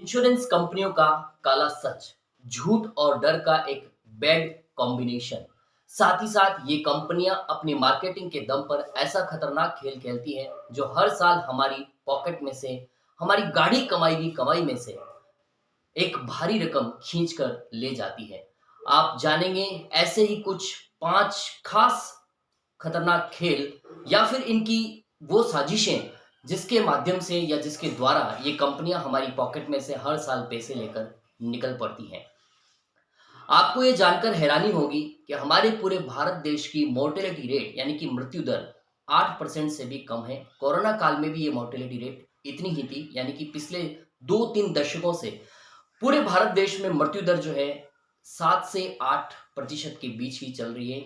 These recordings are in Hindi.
इंश्योरेंस कंपनियों का काला सच, झूठ और डर का एक बैड कॉम्बिनेशन। साथ ही साथ ये कंपनियां अपनी मार्केटिंग के दम पर ऐसा खतरनाक खेल खेलती हैं जो हर साल हमारी पॉकेट में से, हमारी गाढ़ी कमाई की कमाई में से एक भारी रकम खींच कर ले जाती है। आप जानेंगे ऐसे ही कुछ 5 खास खतरनाक खेल या फिर इनकी वो साजिशें जिसके माध्यम से या जिसके द्वारा ये कंपनियां हमारी पॉकेट में से हर साल पैसे लेकर निकल पड़ती हैं। आपको ये जानकर हैरानी होगी कि हमारे पूरे भारत देश की मोर्टेलिटी रेट यानी कि मृत्यु दर 8% से भी कम है। कोरोना काल में भी ये मोर्टेलिटी रेट इतनी ही थी, यानी कि पिछले 2-3 दशकों से पूरे भारत देश में मृत्यु दर जो है 7 से 8% के बीच ही चल रही है।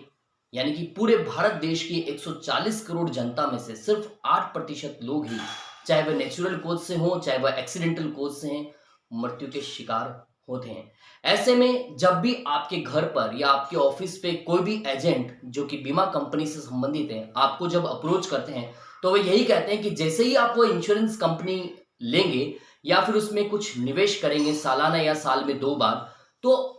यानी कि पूरे भारत देश की 140 करोड़ जनता में से सिर्फ 8% लोग ही, चाहे वह नेचुरल कॉज से हो चाहे वह एक्सीडेंटल कॉज से हैं, मृत्यु के शिकार होते हैं। ऐसे में जब भी आपके घर पर या आपके ऑफिस पे कोई भी एजेंट जो कि बीमा कंपनी से संबंधित है आपको जब अप्रोच करते हैं, तो वे यही कहते हैं कि जैसे ही आप वो इंश्योरेंस कंपनी लेंगे या फिर उसमें कुछ निवेश करेंगे सालाना या साल में 2 बार, तो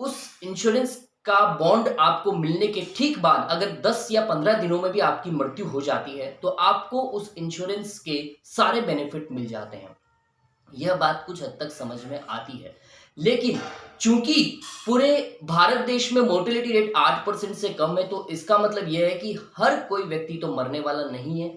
उस इंश्योरेंस का बॉन्ड आपको मिलने के ठीक बाद अगर 10 या 15 दिनों में भी आपकी मृत्यु हो जाती है, तो आपको उस इंश्योरेंस के सारे बेनिफिट मिल जाते हैं। यह बात कुछ हद तक समझ में आती है, लेकिन चूंकि पूरे भारत देश में मोर्टेलिटी रेट 8% से कम है, तो इसका मतलब यह है कि हर कोई व्यक्ति तो मरने वाला नहीं है।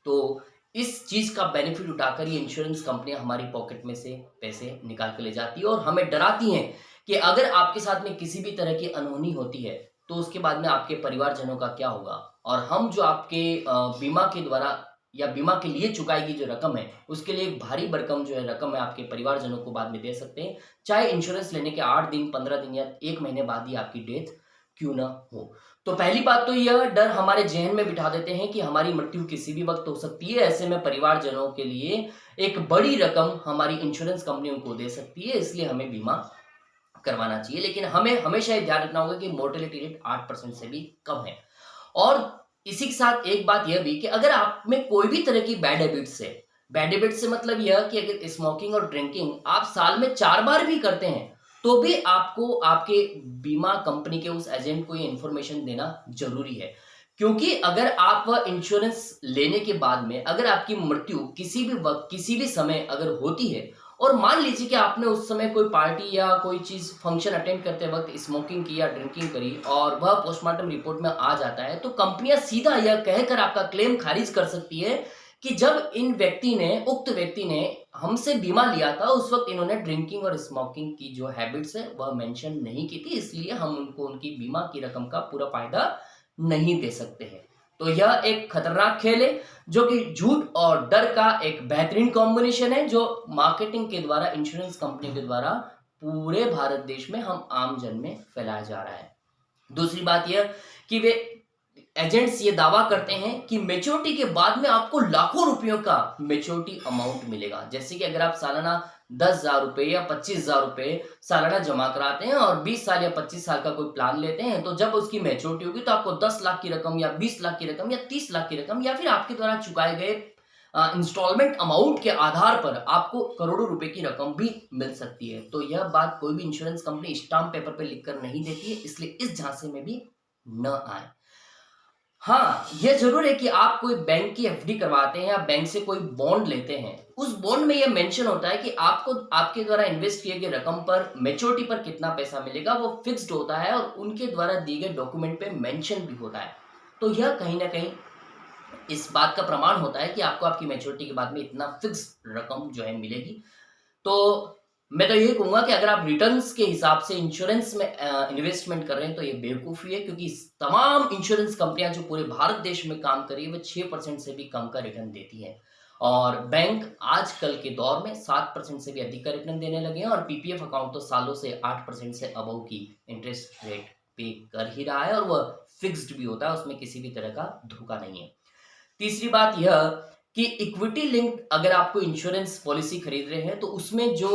तो इस चीज का बेनिफिट उठाकर ये इंश्योरेंस कंपनियां हमारी पॉकेट में से पैसे निकाल के ले जाती है और हमें डराती हैं कि अगर आपके साथ में किसी भी तरह की अनहोनी होती है, तो उसके बाद में आपके परिवारजनों का क्या होगा। और हम जो आपके बीमा के द्वारा या बीमा के लिए चुकाई गई जो रकम है, उसके लिए एक भारी भरकम जो है रकम है आपके परिवारजनों को बाद में दे सकते हैं, चाहे इंश्योरेंस लेने के 8 दिन, 15 दिन या 1 महीने बाद ही आपकी डेथ क्यों ना हो। तो पहली बात तो यह डर हमारे ज़हन में बिठा देते हैं कि हमारी मृत्यु किसी भी वक्त हो सकती है। ऐसे में परिवारजनों के लिए एक बड़ी रकम हमारी इंश्योरेंस कंपनियों को दे सकती है, इसलिए हमें बीमा करवाना चाहिए। लेकिन हमें हमेशा ये ध्यान रखना होगा कि मोर्टेलिटी रेट 8% से भी कम है। और इसी के साथ एक बात यह भी कि अगर आप में कोई भी तरह की बैड हैबिट्स से मतलब यह कि अगर स्मोकिंग और ड्रिंकिंग आप साल में 4 बार भी करते हैं, तो भी आपको आपके बीमा कंपनी के उस एजेंट को ये इन्फॉर्मेशन देना जरूरी है। क्योंकि अगर आप वह इंश्योरेंस लेने के बाद में अगर आपकी मृत्यु किसी भी वक्त किसी भी समय अगर होती है, और मान लीजिए कि आपने उस समय कोई पार्टी या कोई चीज फंक्शन अटेंड करते वक्त स्मोकिंग की या ड्रिंकिंग करी और वह पोस्टमार्टम रिपोर्ट में आ जाता है, तो कंपनियां सीधा यह कहकर आपका क्लेम खारिज कर सकती है कि जब उक्त व्यक्ति ने हमसे बीमा लिया था, उस वक्त इन्होंने ड्रिंकिंग और स्मोकिंग की जो हैबिट्स है वह मेंशन नहीं की थी, इसलिए हम उनको उनकी बीमा की रकम का पूरा फायदा नहीं दे सकते हैं। तो यह एक खतरनाक खेल है जो कि झूठ और डर का एक बेहतरीन कॉम्बिनेशन है, जो मार्केटिंग के द्वारा इंश्योरेंस कंपनी के द्वारा पूरे भारत देश में हम आम जन में फैलाया जा रहा है। दूसरी बात यह कि वे एजेंट्स ये दावा करते हैं कि मैच्योरिटी के बाद में आपको लाखों रुपयों का मैच्योरिटी अमाउंट मिलेगा। जैसे कि अगर आप सालाना 10,000 रुपए या 25,000 रुपए सालाना जमा कराते हैं और 20 साल या 25 साल का कोई प्लान लेते हैं, तो जब उसकी मैच्योरिटी होगी तो आपको 10 लाख की रकम या 20 लाख की रकम या 30 लाख की रकम या फिर आपके द्वारा चुकाए गए इंस्टॉलमेंट अमाउंट के आधार पर आपको करोड़ों रुपए की रकम भी मिल सकती है। तो यह बात कोई भी इंश्योरेंस कंपनी स्टाम्प पेपर पे लिखकर नहीं देती है, इसलिए इस झांसे में भी न आए। हाँ, ये ज़रूर है कि आप कोई बैंक की एफडी करवाते हैं या बैंक से कोई बॉन्ड लेते हैं, उस बॉन्ड में ये मेंशन होता है कि आपको आपके द्वारा इन्वेस्ट किए गए रकम पर मैच्योरिटी पर कितना पैसा मिलेगा, वो फिक्स्ड होता है और उनके द्वारा दिए गए डॉक्यूमेंट पे मेंशन भी होता है। तो यह कहीं न कहीं इस बात का प्रमाण होता है कि आपको आपकी मैच्योरिटी के बाद में इतना फिक्स्ड रकम जो है मिलेगी। तो मैं तो यही कहूँगा कि अगर आप रिटर्न्स के हिसाब से इंश्योरेंस में इन्वेस्टमेंट कर रहे हैं, तो ये बेवकूफ़ी है, क्योंकि तमाम इंश्योरेंस कंपनियां जो पूरे भारत देश में काम कर रही है वो 6% से भी कम का रिटर्न देती है, और बैंक आजकल के दौर में 7% से भी अधिक का रिटर्न देने लगे हैं, और पीपीएफ अकाउंट तो सालों से 8% से अबव की इंटरेस्ट रेट पे कर ही रहा है, और वह फिक्स्ड भी होता है, उसमें किसी भी तरह का धोखा नहीं है। तीसरी बात यह कि इक्विटी लिंक अगर आप कोई इंश्योरेंस पॉलिसी खरीद रहे हैं, तो उसमें जो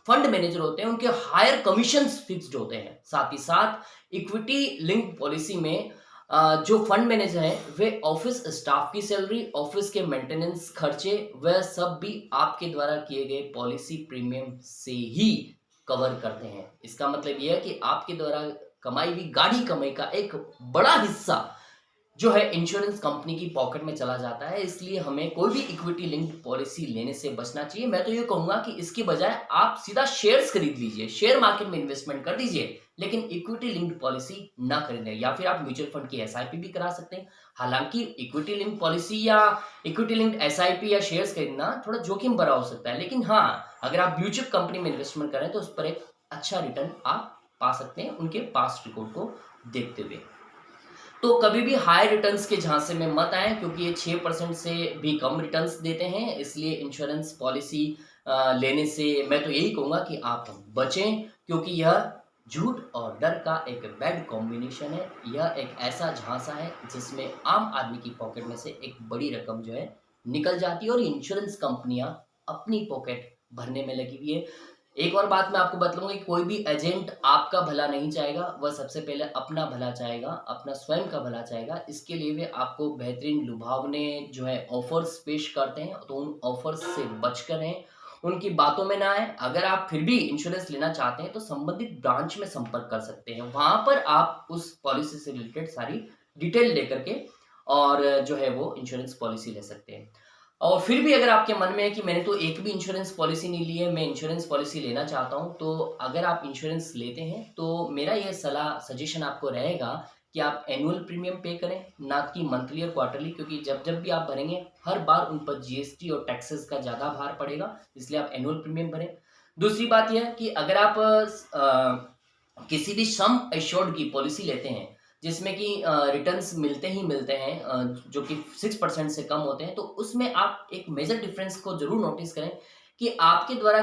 फंड मैनेजर होते हैं उनके हायर कमीशंस फिक्स्ड होते हैं। साथ ही साथ इक्विटी लिंक पॉलिसी में जो फंड मैनेजर हैं वे ऑफिस स्टाफ की सैलरी, ऑफिस के मेंटेनेंस खर्चे वह सब भी आपके द्वारा किए गए पॉलिसी प्रीमियम से ही कवर करते हैं। इसका मतलब ये है कि आपके द्वारा कमाई हुई गाढ़ी कमाई का एक बड़ा हिस्सा जो है इंश्योरेंस कंपनी की पॉकेट में चला जाता है। इसलिए हमें कोई भी इक्विटी लिंक्ड पॉलिसी लेने से बचना चाहिए। मैं तो ये कहूंगा कि इसकी बजाय आप सीधा शेयर्स खरीद लीजिए, शेयर मार्केट में इन्वेस्टमेंट कर दीजिए, लेकिन इक्विटी लिंक्ड पॉलिसी ना खरीदें। या फिर आप म्यूचुअल फंड की एसआईपी भी करा सकते हैं। हालांकि इक्विटी लिंक्ड पॉलिसी या इक्विटी लिंक्ड एसआईपी या शेयर्स खरीदना थोड़ा जोखिम भरा हो सकता है, लेकिन हाँ, अगर आप ब्लू चिप कंपनी में इन्वेस्टमेंट करें तो उस पर एक अच्छा रिटर्न आप पा सकते हैं उनके पास्ट रिकॉर्ड को देखते हुए। तो कभी भी हाई रिटर्न्स के झांसे में मत आएँ, क्योंकि ये 6% से भी कम रिटर्न्स देते हैं। इसलिए इंश्योरेंस पॉलिसी लेने से मैं तो यही कहूँगा कि आप बचें, क्योंकि यह झूठ और डर का एक बैड कॉम्बिनेशन है। यह एक ऐसा झांसा है जिसमें आम आदमी की पॉकेट में से एक बड़ी रकम जो है निकल जाती है और इंश्योरेंस कंपनियां अपनी पॉकेट भरने में लगी हुई है। एक और बात मैं आपको बतलाऊंगा कि कोई भी एजेंट आपका भला नहीं चाहेगा, वह सबसे पहले अपना भला चाहेगा, अपना स्वयं का भला चाहेगा। इसके लिए वे आपको बेहतरीन लुभावने जो है ऑफर्स पेश करते हैं, तो उन ऑफर्स से बचकर रहें, उनकी बातों में ना आए। अगर आप फिर भी इंश्योरेंस लेना चाहते हैं तो संबंधित ब्रांच में संपर्क कर सकते हैं। वहां पर आप उस पॉलिसी से रिलेटेड सारी डिटेल लेकर के और जो है वो इंश्योरेंस पॉलिसी ले सकते हैं। और फिर भी अगर आपके मन में है कि मैंने तो एक भी इंश्योरेंस पॉलिसी नहीं ली है, मैं इंश्योरेंस पॉलिसी लेना चाहता हूँ, तो अगर आप इंश्योरेंस लेते हैं तो मेरा ये सलाह सजेशन आपको रहेगा कि आप एनुअल प्रीमियम पे करें, ना कि मंथली और क्वार्टरली, क्योंकि जब जब भी आप भरेंगे हर बार उन पर जीएसटी और टैक्सेस का ज़्यादा भार पड़ेगा, इसलिए आप एनुअल प्रीमियम भरें। दूसरी बात यह है कि अगर आप किसी भी सम एश्योर्ड की पॉलिसी लेते हैं जिसमें कि रिटर्न्स मिलते ही मिलते हैं, जो कि 6% से कम होते हैं, तो उसमें आप एक मेजर डिफरेंस को जरूर नोटिस करें कि आपके द्वारा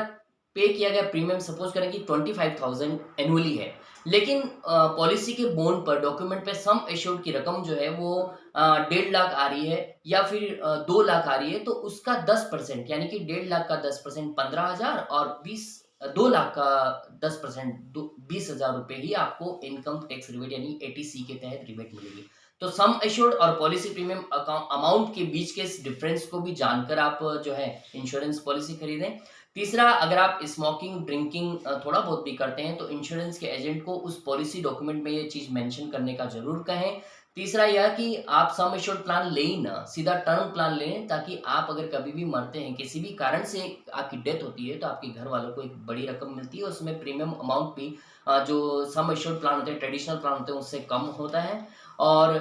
पे किया गया प्रीमियम सपोज करें कि 25,000 एनुअली है, लेकिन पॉलिसी के बॉन्ड पर डॉक्यूमेंट पे सम एश्योर्ड की रकम जो है वो 1.5 लाख आ रही है या फिर 2 लाख आ रही है, तो उसका 10% यानी कि 1.5 लाख का 10% 15,000 और 2 लाख का 10% 20,000 रुपए ही आपको इनकम टैक्स रिबेट यानी एटीसी के तहत रिबेट मिलेगी। तो सम एश्योर्ड और पॉलिसी प्रीमियम अमाउंट के बीच के इस डिफरेंस को भी जानकर आप जो है इंश्योरेंस पॉलिसी खरीदें। तीसरा, अगर आप स्मोकिंग ड्रिंकिंग थोड़ा बहुत भी करते हैं तो इंश्योरेंस के एजेंट को उस पॉलिसी डॉक्यूमेंट में ये चीज मेंशन करने का जरूर कहें। तीसरा यह कि आप सम एश्योर्ड प्लान ले ही ना, सीधा टर्म प्लान लें, ताकि आप अगर कभी भी मरते हैं, किसी भी कारण से आपकी डेथ होती है, तो आपके घर वालों को एक बड़ी रकम मिलती है। उसमें प्रीमियम अमाउंट भी जो सम एश्योर्ड प्लान होते हैं, ट्रेडिशनल प्लान होते हैं, उससे कम होता है। और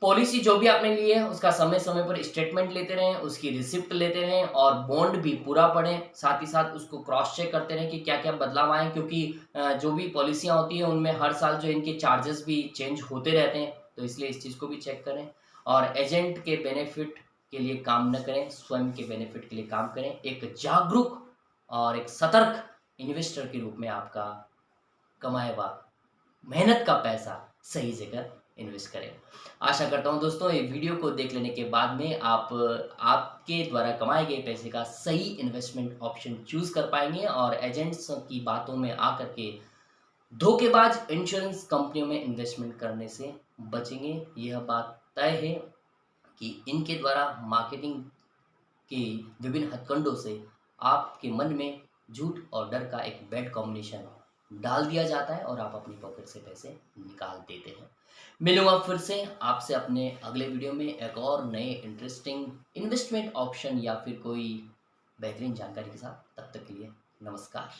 पॉलिसी जो भी आपने ली है उसका समय समय पर स्टेटमेंट लेते रहें, उसकी रिसिप्ट लेते रहें और बॉन्ड भी पूरा पढ़ें। साथ ही साथ उसको क्रॉस चेक करते रहें कि क्या क्या बदलाव आए, क्योंकि जो भी पॉलिसियां होती हैं उनमें हर साल जो इनके चार्जेस भी चेंज होते रहते हैं, तो इसलिए इस चीज़ को भी चेक करें। और एजेंट के बेनिफिट के लिए काम न करें, स्वयं के बेनिफिट के लिए काम करें। एक जागरूक और एक सतर्क इन्वेस्टर के रूप में आपका कमाया हुआ मेहनत का पैसा सही जगह इन्वेस्ट करें। आशा करता हूँ दोस्तों ये वीडियो को देख लेने के बाद में आप आपके द्वारा कमाए गए पैसे का सही इन्वेस्टमेंट ऑप्शन चूज कर पाएंगे और एजेंट्स की बातों में आकर के धोखेबाज इंश्योरेंस कंपनियों में इन्वेस्टमेंट करने से बचेंगे। यह बात तय है कि इनके द्वारा मार्केटिंग के विभिन्न हथकंडों से आपके मन में झूठ और डर का एक बैड कॉम्बिनेशन डाल दिया जाता है और आप अपनी पॉकेट से पैसे निकाल देते हैं। मिलूंगा फिर से आपसे अपने अगले वीडियो में एक और नए इंटरेस्टिंग इन्वेस्टमेंट ऑप्शन या फिर कोई बेहतरीन जानकारी के साथ। तब तक के लिए नमस्कार।